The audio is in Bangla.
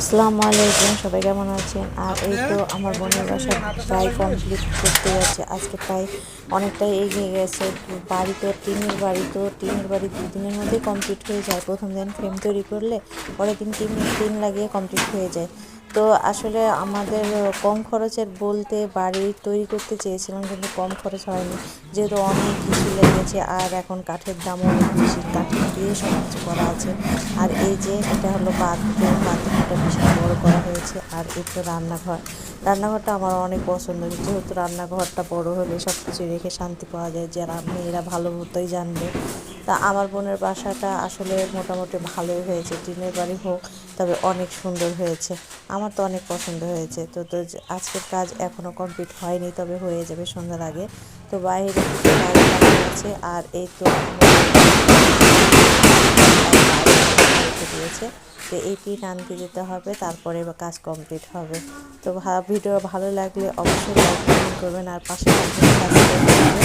আসসালামু আলাইকুম, সবাই কেমন আছেন? আর এই তো আমার বোনের বাসা প্রায় কমপ্লিট করতে যাচ্ছে। আজকে প্রায় অনেকটাই এগিয়ে গেছে। টিনের বাড়ি 2 দিনের মধ্যেই কমপ্লিট হয়ে যায়। প্রথম দিন ফ্রেম তৈরি করলে পরের দিন টিন লাগিয়ে কমপ্লিট হয়ে যায়। তো আসলে আমাদের কম খরচের বলতে বাড়ি তৈরি করতে চেয়েছিলাম, কিন্তু কম খরচ হয়নি, যেহেতু অনেক কিছু লেগেছে। আর এখন কাঠের দাম অনেক বেশি, কাঠের দিয়ে সব কিছু করা আছে। আর এই যে এটা হলো বাথরুমটা বিশাল বড় করা হয়েছে। আর এই তো রান্নাঘরটা আমার অনেক পছন্দ, যেহেতু রান্নাঘরটা বড় হলে সব কিছু রেখে শান্তি পাওয়া যায়, যারা মেয়েরা ভালো মতোই জানবে। তা আমার বোনের বাসাটা আসলে মোটামুটি ভালোই হয়েছে, টিনের বাড়ি হোক, তবে অনেক সুন্দর হয়েছে। আমার তো অনেক পছন্দ হয়েছে। আজকের কাজ এখনও কমপ্লিট হয়নি, তবে হয়ে যাবে সন্ধ্যার আগে। তো বাইরে কিছু কাজ বাকি আছে। আর এই তো দিয়েছে, তো এই টিন আনতে যেতে হবে, তারপরে কাজ কমপ্লিট হবে। তো ভিডিও ভালো লাগলে অবশ্যই লাইক কমেন্ট করবেন, আর পাশে থাকবেন।